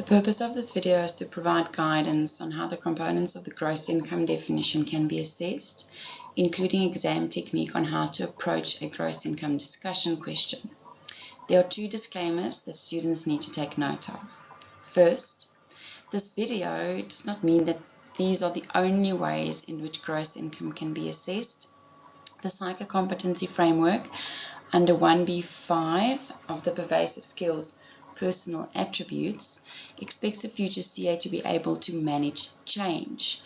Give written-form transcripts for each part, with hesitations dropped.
The purpose of this video is to provide guidance on how the components of the gross income definition can be assessed, including exam technique on how to approach a gross income discussion question. There are two disclaimers that students need to take note of. First, this video does not mean that these are the only ways in which gross income can be assessed. The psychocompetency framework under 1B5 of the pervasive skills personal attributes expects a future CA to be able to manage change.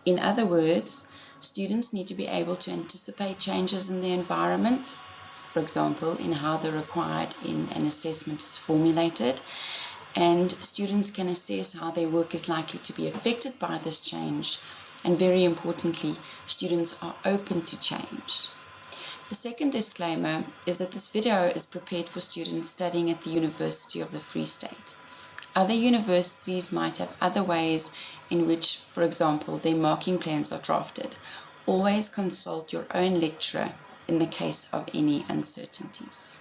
In other words, students need to be able to anticipate changes in their environment, for example, in how the required in an assessment is formulated, and students can assess how their work is likely to be affected by this change, and very importantly, students are open to change. The second disclaimer is that this video is prepared for students studying at the University of the Free State. Other universities might have other ways in which, for example, their marking plans are drafted. Always consult your own lecturer in the case of any uncertainties.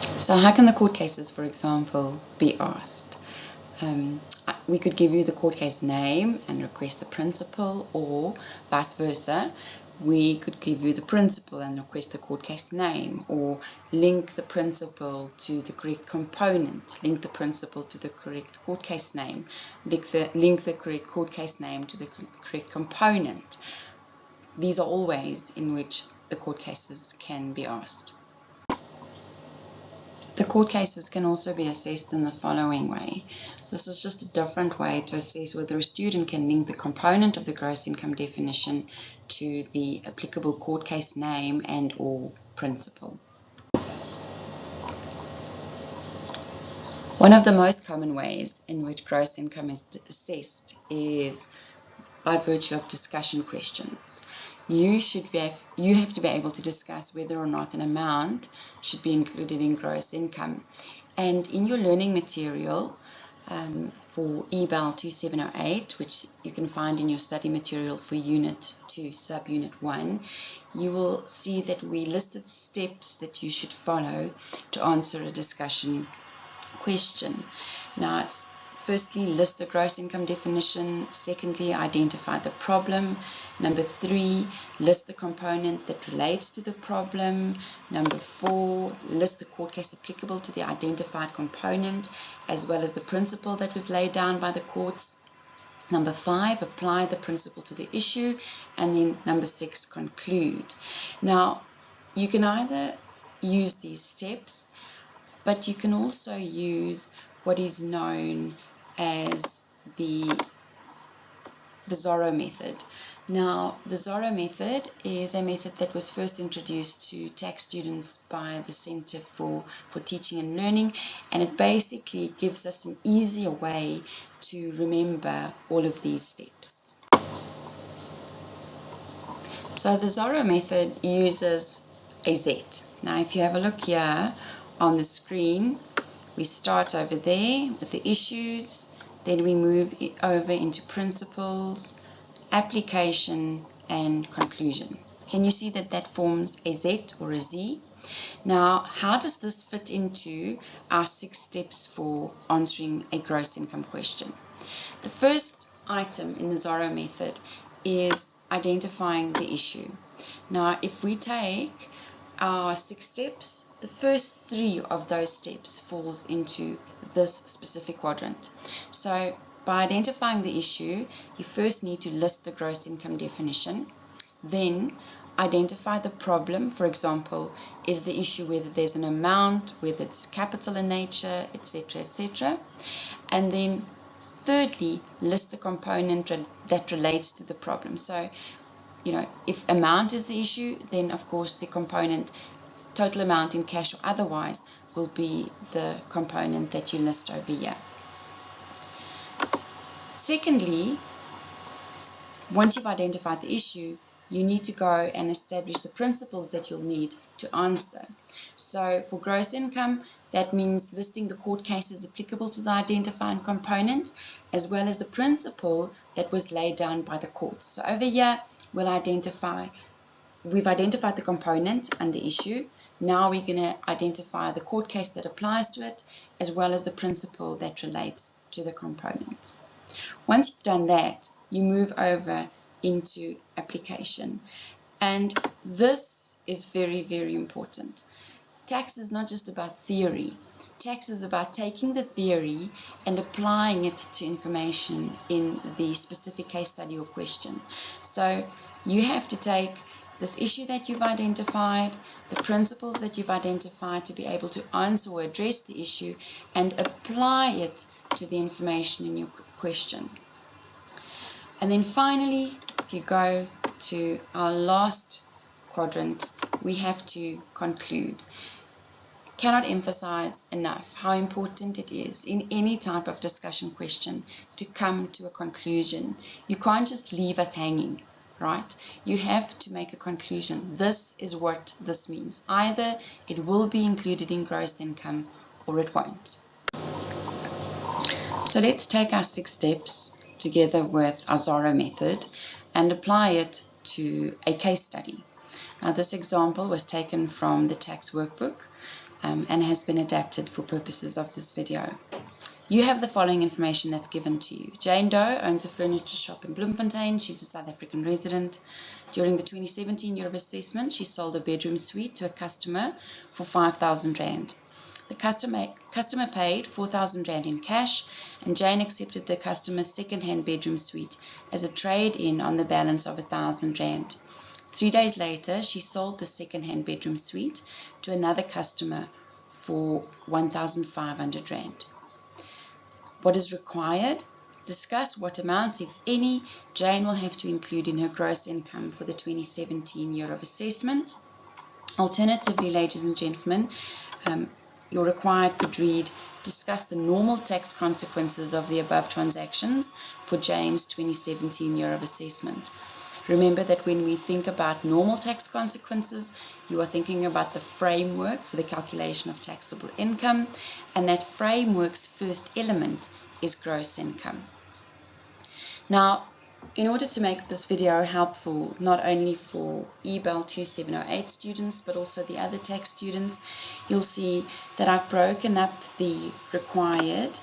So how can the court cases, for example, be asked? We could give you the court case name and request the principal, or vice versa. We could give you the principal and request the court case name, or link the principal to the correct component, link the principal to the correct court case name, link the correct court case name to the correct component. These are all ways in which the court cases can be asked. The court cases can also be assessed in the following way. This is just a different way to assess whether a student can link the component of the gross income definition to the applicable court case name and or principal. One of the most common ways in which gross income is assessed is by virtue of discussion questions. You have to be able to discuss whether or not an amount should be included in gross income. And in your learning material for EBAL 2708, which you can find in your study material for Unit 2, Subunit 1, you will see that we listed steps that you should follow to answer a discussion question. Now, it's firstly, list the gross income definition. Secondly, identify the problem. Number 3, list the component that relates to the problem. Number 4, list the court case applicable to the identified component, as well as the principle that was laid down by the courts. Number 5, apply the principle to the issue. And then number 6, conclude. Now, you can either use these steps, but you can also use what is known as the ZORRO method. Now, the ZORRO method is a method that was first introduced to TAC students by the Center for Teaching and Learning, and it basically gives us an easier way to remember all of these steps. So the ZORRO method uses a Z. Now, if you have a look here on the screen, we start over there with the issues, then we move over into principles, application, and conclusion. Can you see that that forms a Z or a Z? Now, how does this fit into our 6 steps for answering a gross income question? The first item in the ZORRO method is identifying the issue. Now, if we take our 6 steps, the first 3 of those steps falls into this specific quadrant. So by identifying the issue, you first need to list the gross income definition, then identify the problem. For example, is the issue whether there's an amount, whether it's capital in nature, etc., etc. And then thirdly, list the component that relates to the problem. So, if amount is the issue, then of course the component total amount in cash or otherwise will be the component that you list over here. Secondly, once you've identified the issue, you need to go and establish the principles that you'll need to answer. So for gross income, that means listing the court cases applicable to the identified component, as well as the principle that was laid down by the courts. So over here, we've identified the component under issue. Now we're going to identify the court case that applies to it, as well as the principle that relates to the component. Once you've done that, you move over into application. And this is very, very important. Tax is not just about theory. Tax is about taking the theory and applying it to information in the specific case study or question. So you have to take this issue that you've identified, the principles that you've identified to be able to answer or address the issue, and apply it to the information in your question. And then finally, if you go to our last quadrant, we have to conclude. Cannot emphasize enough how important it is in any type of discussion question to come to a conclusion. You can't just leave us hanging, right? You have to make a conclusion. This is what this means. Either it will be included in gross income or it won't. So let's take our 6 steps together with our ZORRO method and apply it to a case study. Now, this example was taken from the tax workbook and has been adapted for purposes of this video. You have the following information that's given to you. Jane Doe owns a furniture shop in Bloemfontein. She's a South African resident. During the 2017 year of assessment, she sold a bedroom suite to a customer for 5,000 Rand. The customer paid 4,000 Rand in cash, and Jane accepted the customer's second-hand bedroom suite as a trade-in on the balance of 1,000 Rand. 3 days later, she sold the second-hand bedroom suite to another customer for 1,500 Rand. What is required? Discuss what amounts, if any, Jane will have to include in her gross income for the 2017 year of assessment. Alternatively, ladies and gentlemen, your required could read, discuss the normal tax consequences of the above transactions for Jane's 2017 year of assessment. Remember that when we think about normal tax consequences, you are thinking about the framework for the calculation of taxable income, and that framework's first element is gross income. Now, in order to make this video helpful not only for EBAL 2708 students but also the other tax students, you'll see that I've broken up the required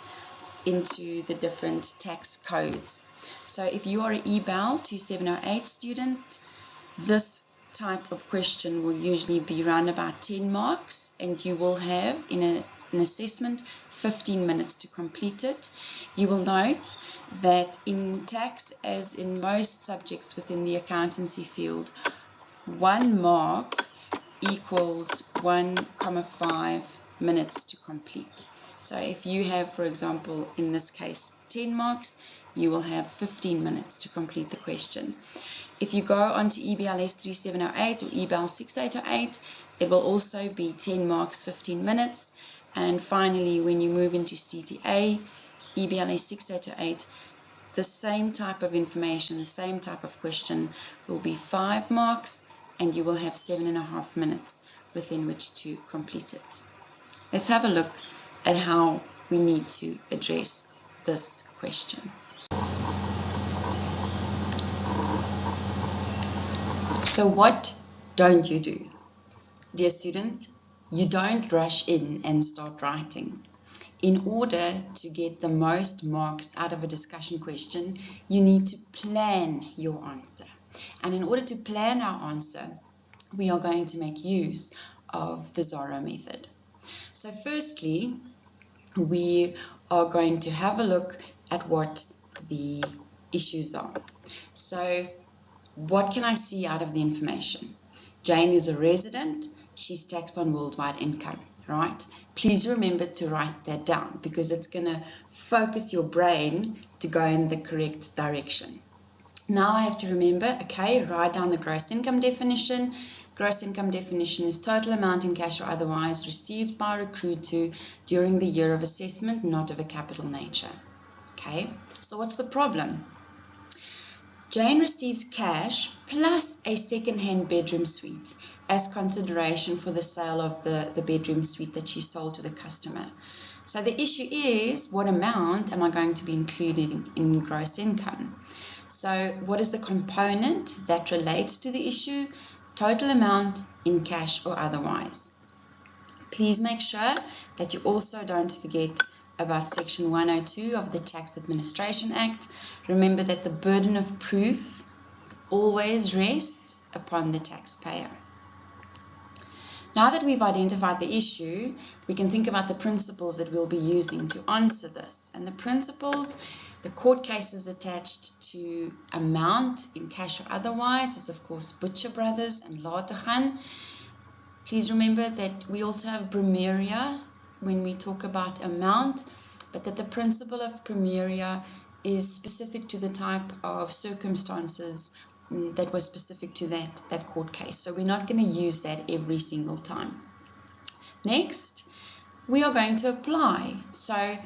into the different tax codes. So if you are an EBAL 2708 student, this type of question will usually be around about 10 marks, and you will have in an assessment 15 minutes to complete it. You will note that in tax, as in most subjects within the accountancy field, 1 mark equals 1,5 minutes to complete. So if you have, for example, in this case, 10 marks, you will have 15 minutes to complete the question. If you go on to EBLS 3708 or EBAL 6808, it will also be 10 marks, 15 minutes. And finally, when you move into CTA, EBLS 6808, the same type of information, the same type of question will be 5 marks, and you will have 7.5 minutes within which to complete it. Let's have a look at how we need to address this question. So what don't you do? Dear student, you don't rush in and start writing. In order to get the most marks out of a discussion question, you need to plan your answer. And in order to plan our answer, we are going to make use of the ZORRO method. So firstly, we are going to have a look at what the issues are. So what can I see out of the information? Jane is a resident. She's taxed on worldwide income, right? Please remember to write that down because it's going to focus your brain to go in the correct direction. Now I have to remember, okay, write down the gross income definition. Gross income definition is total amount in cash or otherwise received by or accrued to during the year of assessment, not of a capital nature. Okay, so what's the problem? Jane receives cash plus a second-hand bedroom suite as consideration for the sale of the bedroom suite that she sold to the customer. So the issue is, what amount am I going to be included in gross income? So what is the component that relates to the issue? Total amount in cash or otherwise. Please make sure that you also don't forget about Section 102 of the Tax Administration Act. Remember that the burden of proof always rests upon the taxpayer. Now that we've identified the issue, we can think about the principles that we'll be using to answer this. And the principles, the court cases attached to amount in cash or otherwise, is of course Butcher Brothers and Lateghan. Please remember that we also have Brumeria when we talk about amount, but that the principle of Brumeria is specific to the type of circumstances that was specific to that court case. So we're not going to use that every single time. Next, we are going to apply. So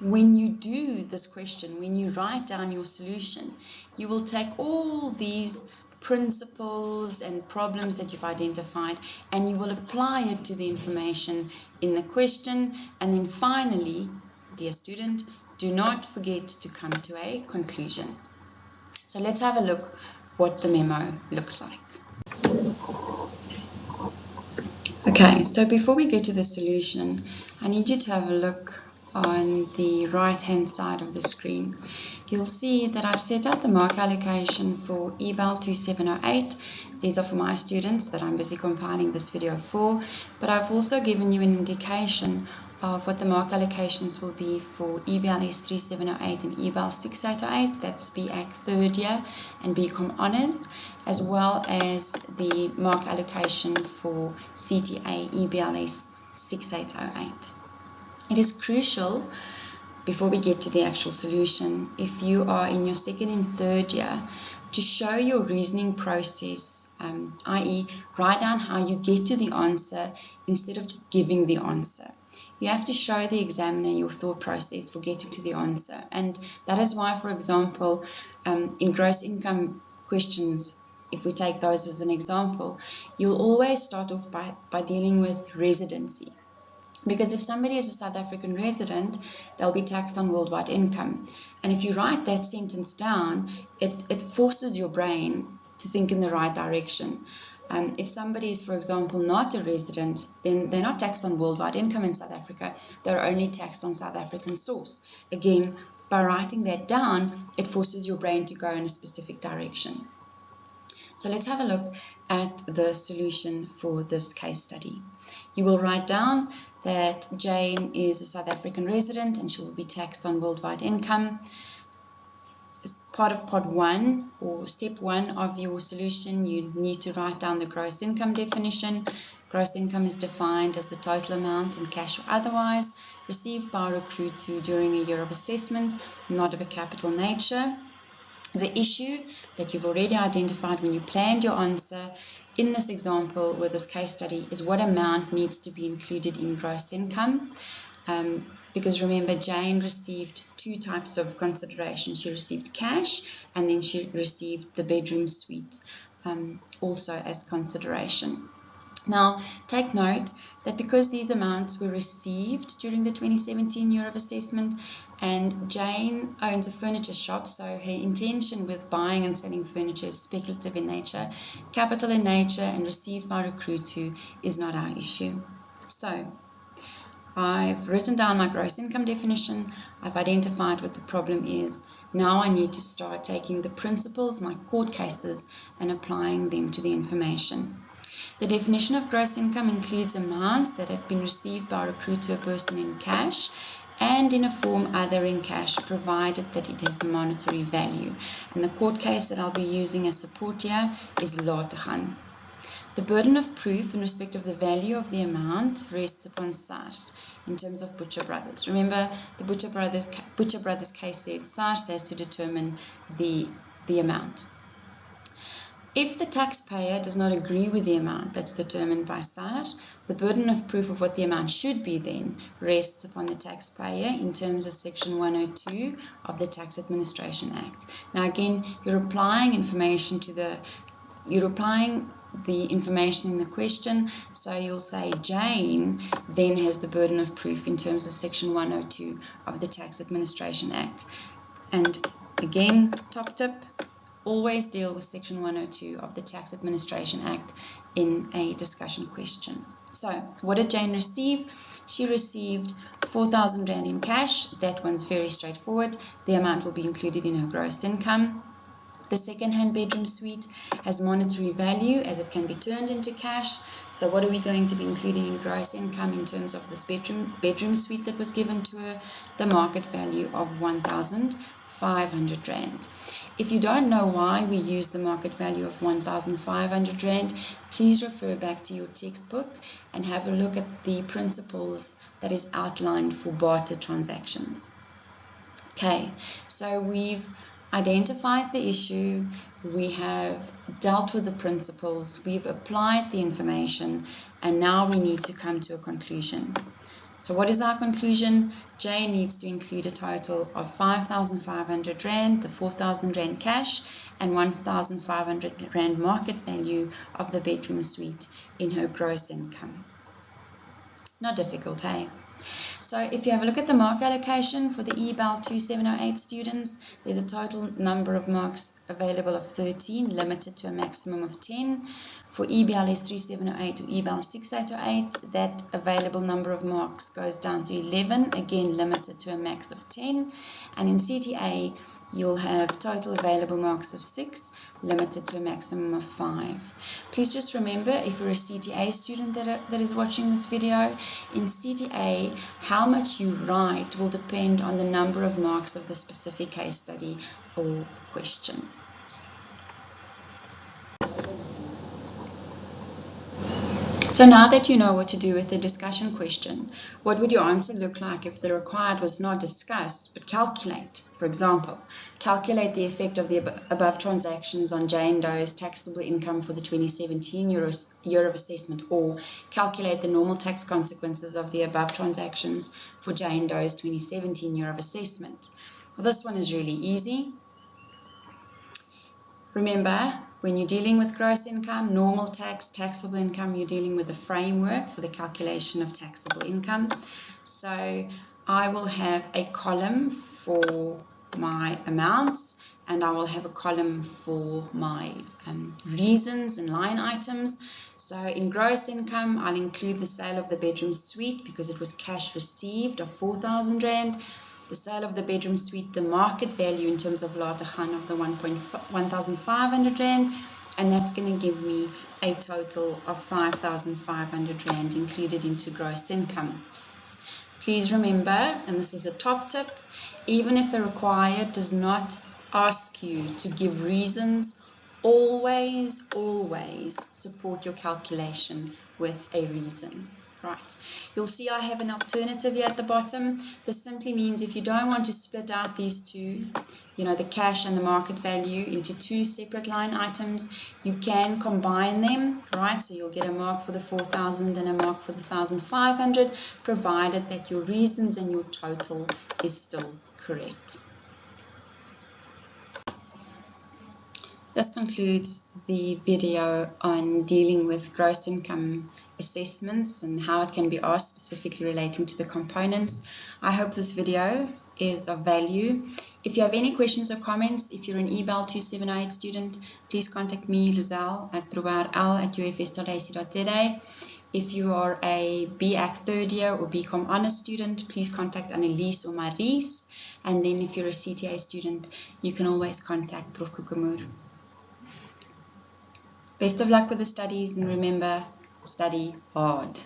when you do this question, when you write down your solution, you will take all these principles and problems that you've identified and you will apply it to the information in the question. And then finally, dear student, do not forget to come to a conclusion. So let's have a look what the memo looks like. Okay, so before we get to the solution, I need you to have a look on the right hand side of the screen. You'll see that I've set out the mark allocation for EBAL 2708. These are for my students that I'm busy compiling this video for, but I've also given you an indication of what the mark allocations will be for EBLS 3708 and EBAL 6808, that's BAc third year and BCom Honours, as well as the mark allocation for CTA EBLS 6808. It is crucial, before we get to the actual solution, if you are in your second and third year, to show your reasoning process, i.e. write down how you get to the answer instead of just giving the answer. You have to show the examiner your thought process for getting to the answer. And that is why, for example, in gross income questions, if we take those as an example, you'll always start off by dealing with residency. Because if somebody is a South African resident, they'll be taxed on worldwide income. And if you write that sentence down, it forces your brain to think in the right direction. If somebody is, for example, not a resident, then they're not taxed on worldwide income in South Africa. They're only taxed on South African source. Again, by writing that down, it forces your brain to go in a specific direction. So let's have a look at the solution for this case study. You will write down that Jane is a South African resident and she will be taxed on worldwide income. As part of part 1 or step 1 of your solution, you need to write down the gross income definition. Gross income is defined as the total amount in cash or otherwise received by or accrued to during a year of assessment, not of a capital nature. The issue that you've already identified when you planned your answer in this example with this case study is what amount needs to be included in gross income. Because remember, Jane received two types of consideration. She received cash and then she received the bedroom suite also as consideration. Now, take note that because these amounts were received during the 2017 year of assessment, and Jane owns a furniture shop, so her intention with buying and selling furniture is speculative in nature, capital in nature, and received by or accrued to is not our issue. So, I've written down my gross income definition, I've identified what the problem is. Now I need to start taking the principles, my court cases, and applying them to the information. The definition of gross income includes amounts that have been received by or accrued to a person in cash and in a form other in cash, provided that it has monetary value. And the court case that I'll be using as support here is Lateghan. The burden of proof in respect of the value of the amount rests upon SARS in terms of Butcher Brothers. Remember, the Butcher Brothers case said SARS has to determine the amount. If the taxpayer does not agree with the amount that's determined by SARS, the burden of proof of what the amount should be then rests upon the taxpayer in terms of Section 102 of the Tax Administration Act. Now again, you're applying the information in the question, so you'll say Jane then has the burden of proof in terms of Section 102 of the Tax Administration Act. And again, top tip, Always deal with Section 102 of the Tax Administration Act in a discussion question. So, what did Jane receive? She received 4,000 Rand in cash. That one's very straightforward. The amount will be included in her gross income. The second-hand bedroom suite has monetary value as it can be turned into cash. So what are we going to be including in gross income in terms of this bedroom suite that was given to her? The market value of 1,500 Rand. If you don't know why we use the market value of 1,500 Rand, please refer back to your textbook and have a look at the principles that is outlined for barter transactions. Okay, so we've identified the issue, we have dealt with the principles, we've applied the information, and now we need to come to a conclusion. So what is our conclusion? Jane needs to include a total of 5,500 Rand, the 4,000 Rand cash, and 1,500 Rand market value of the bedroom suite in her gross income. Not difficult, hey? So if you have a look at the mark allocation for the EBAL 2708 students, there's a total number of marks available of 13, limited to a maximum of 10. For EBLS 3708 or EBAL 6808, that available number of marks goes down to 11, again limited to a max of 10. And in CTA, you'll have total available marks of 6, limited to a maximum of 5. Please just remember, if you're a CTA student that is watching this video, in CTA, how much you write will depend on the number of marks of the specific case study or question. So now that you know what to do with the discussion question, what would your answer look like if the required was not discuss, but calculate? For example, calculate the effect of the above transactions on Jane Doe's taxable income for the 2017 year of assessment, or calculate the normal tax consequences of the above transactions for Jane Doe's 2017 year of assessment. Well, this one is really easy. Remember, when you're dealing with gross income, normal tax, taxable income, you're dealing with a framework for the calculation of taxable income. So I will have a column for my amounts, and I will have a column for my reasons and line items. So in gross income, I'll include the sale of the bedroom suite because it was cash received of 4,000 Rand. The sale of the bedroom suite, the market value in terms of later gaan of the 1,500 Rand, and that's going to give me a total of 5,500 Rand included into gross income. Please remember, and this is a top tip, even if a required does not ask you to give reasons, always support your calculation with a reason. Right. You'll see I have an alternative here at the bottom. This simply means if you don't want to split out these two, the cash and the market value into two separate line items, you can combine them, right? So you'll get a mark for the 4,000 and a mark for the 1,500, provided that your reasons and your total is still correct. This concludes the video on dealing with gross income assessments and how it can be asked, specifically relating to the components. I hope this video is of value. If you have any questions or comments, if you're an EBAL 2708 student, please contact me, Lizelle, at probaarl@ufs.ac.za. If you are a BAc third year or BCom honors student, please contact Annelies or Maurice. And then if you're a CTA student, you can always contact Prof. Kukumur. Best of luck with the studies, and remember, study hard.